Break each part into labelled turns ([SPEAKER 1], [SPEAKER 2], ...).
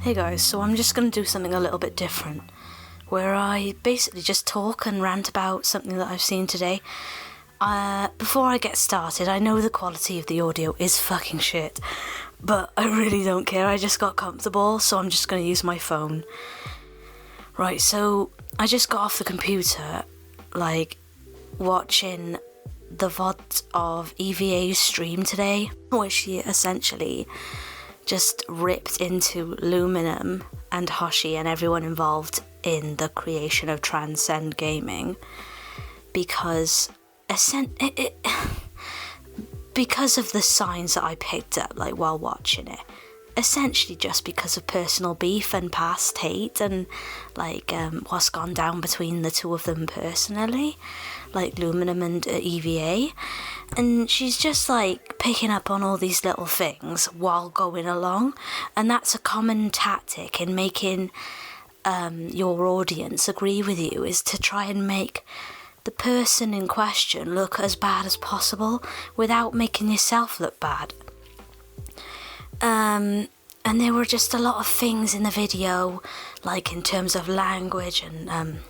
[SPEAKER 1] Hey guys, so I'm just going to do something a little bit different, where I basically just talk and rant about something that I've seen today. Before I get started, I know the quality of the audio is fucking shit, but I really don't care. I just got comfortable, so I'm just going to use my phone. Right, so I just got off the computer, watching the VOD of EVA's stream today, where she essentially just ripped into Luminum and Hoshi and everyone involved in the creation of Transcend Gaming because of the signs that I picked up while watching it. Essentially just because of personal beef and past hate and what's gone down between the two of them personally, Luminum and EVA. And she's just picking up on all these little things while going along, and that's a common tactic in making your audience agree with you, is to try and make the person in question look as bad as possible without making yourself look bad. And there were just a lot of things in the video, in terms of language and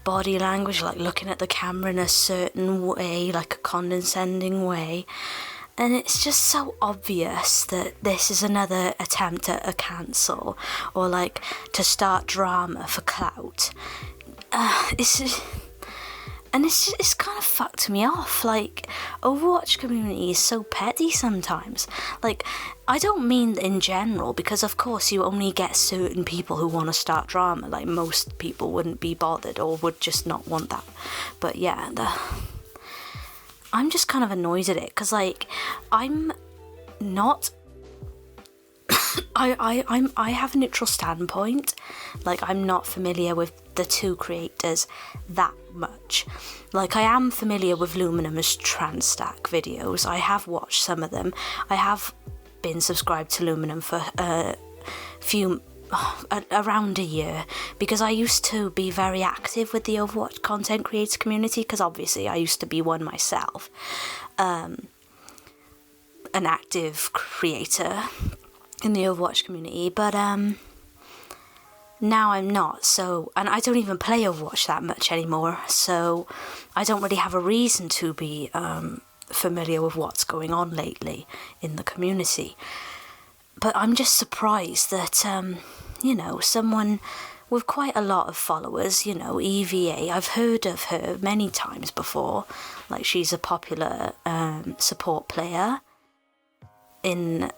[SPEAKER 1] body language, looking at the camera in a certain way, a condescending way. And it's just so obvious that this is another attempt at a cancel, or to start drama for clout. It's kind of fucked me off. Overwatch community is so petty sometimes. I don't mean in general, because of course you only get certain people who want to start drama. Most people wouldn't be bothered or would just not want that. But yeah, I'm just kind of annoyed at it, because I'm not... I have a neutral standpoint. I'm not familiar with the two creators that much. I am familiar with Luminum's Transstack videos. I have watched some of them. I have been subscribed to Luminum for around a year, because I used to be very active with the Overwatch content creator community, because obviously I used to be one myself, an active creator in the Overwatch community, but now I'm not, and I don't even play Overwatch that much anymore, so I don't really have a reason to be familiar with what's going on lately in the community. But I'm just surprised that, someone with quite a lot of followers, EVA, I've heard of her many times before, she's a popular support player in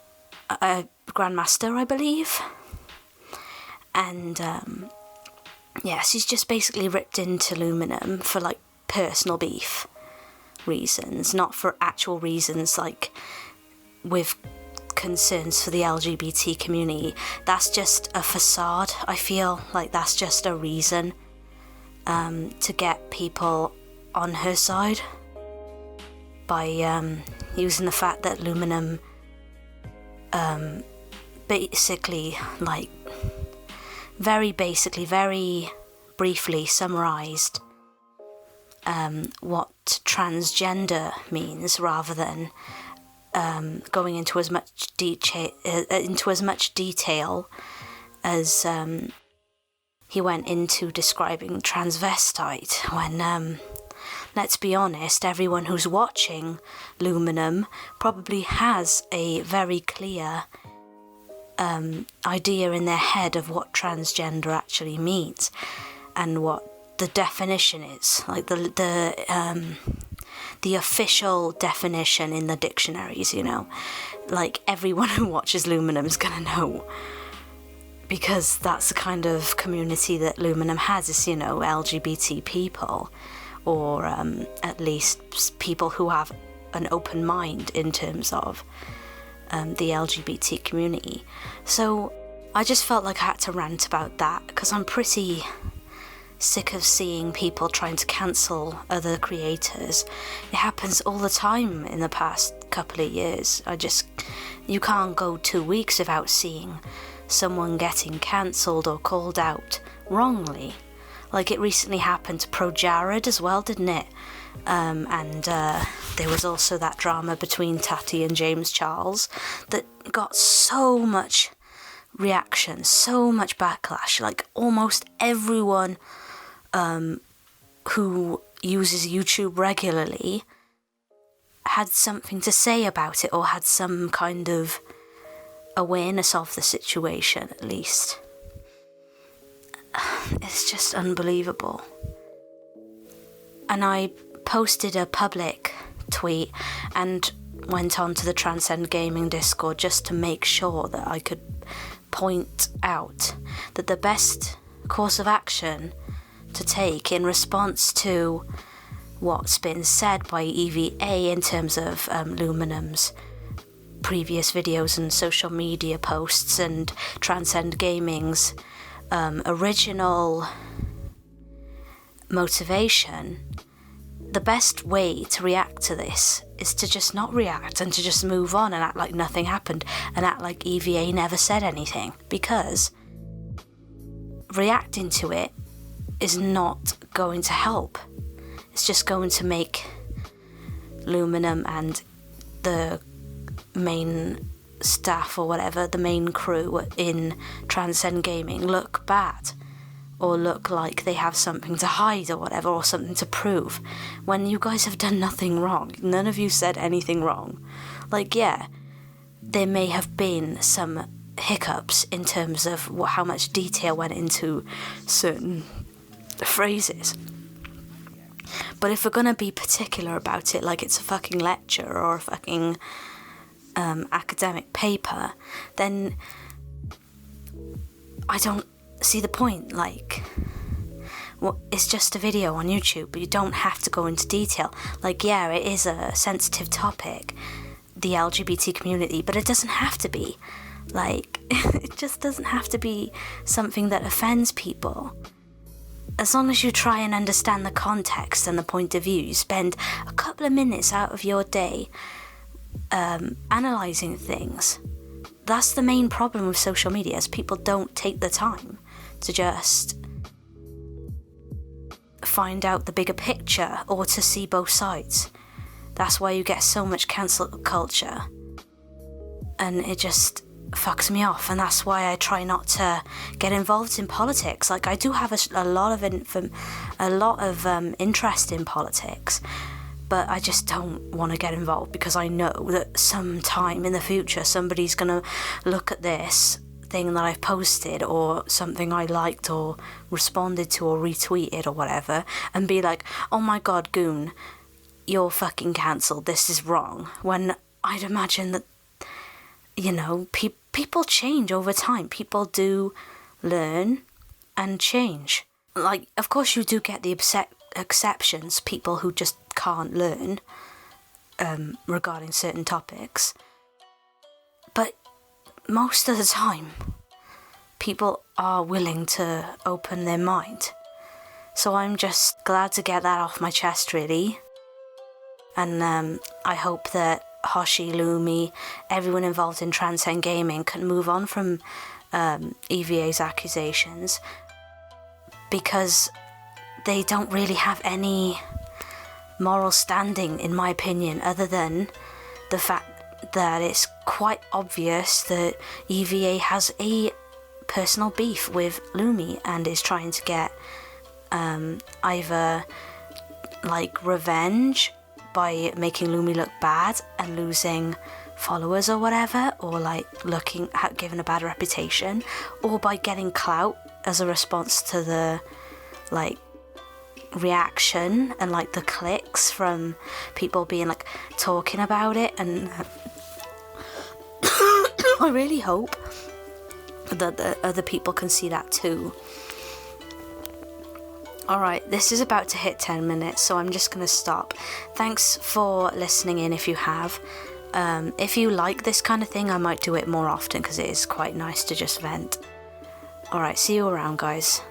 [SPEAKER 1] Grandmaster, I believe. And she's just basically ripped into Luminum for personal beef reasons, not for actual reasons with concerns for the LGBT community. That's just a facade. I feel that's just a reason to get people on her side by using the fact that Luminum basically very briefly summarised what transgender means, rather than going into as much detail as he went into describing transvestite, when let's be honest, everyone who's watching Luminum probably has a very clear idea in their head of what transgender actually means and what the definition is, the official definition in the dictionaries, everyone who watches Luminum is gonna know, because that's the kind of community that Luminum has, is LGBT people, or at least people who have an open mind in terms of the LGBT community. So I just felt like I had to rant about that, because I'm pretty sick of seeing people trying to cancel other creators. It happens all the time in the past couple of years. You can't go 2 weeks without seeing someone getting cancelled or called out wrongly. It recently happened to Pro Jared as well, didn't it? And there was also that drama between Tati and James Charles that got so much reaction, so much backlash. Like almost everyone who uses YouTube regularly had something to say about it, or had some kind of awareness of the situation at least. It's just unbelievable. And I posted a public tweet and went on to the Transcend Gaming Discord just to make sure that I could point out that the best course of action to take in response to what's been said by EVA in terms of Luminum's previous videos and social media posts and Transcend Gaming's original motivation, the best way to react to this is to just not react and to just move on and act like nothing happened and act like EVA never said anything, because reacting to it is not going to help. It's just going to make Luminum and the main staff or whatever, the main crew in Transcend Gaming look bad, or look like they have something to hide or whatever, or something to prove, when you guys have done nothing wrong. None of you said anything wrong. Like, yeah, there may have been some hiccups in terms of how much detail went into certain phrases, but if we're gonna be particular about it like it's a fucking lecture or a fucking academic paper, then I don't see the point. Like, well, it's just a video on YouTube, but you don't have to go into detail. Like, yeah, it is a sensitive topic, the LGBT community, but it doesn't have to be. Like, it just doesn't have to be something that offends people. As long as you try and understand the context and the point of view, you spend a couple of minutes out of your day analysing things. That's the main problem with social media, is people don't take the time to just find out the bigger picture or to see both sides. That's why you get so much cancel culture, and it just fucks me off. And that's why I try not to get involved in politics. Like, I do have a lot of interest in politics, but I just don't want to get involved, because I know that sometime in the future somebody's gonna look at this thing that I've posted, or something I liked or responded to or retweeted or whatever, and be like, oh my god, Goon, you're fucking cancelled, this is wrong. When I'd imagine that, you know, people change over time. People do learn and change. Like, of course you do get the exceptions, people who just can't learn regarding certain topics, but most of the time people are willing to open their mind. So I'm just glad to get that off my chest, really. And I hope that Hoshi, Lumi, everyone involved in Transcend Gaming can move on from EVA's accusations, because they don't really have any moral standing, in my opinion, other than the fact that it's quite obvious that EVA has a personal beef with Lumi and is trying to get either like revenge by making Lumi look bad and losing followers or whatever, or like given a bad reputation, or by getting clout as a response to the like reaction and like the clicks from people being like talking about it. And I really hope that the other people can see that too. Alright, this is about to hit 10 minutes, so I'm just going to stop. Thanks for listening in if you have. If you like this kind of thing, I might do it more often, because it is quite nice to just vent. Alright, see you around, guys.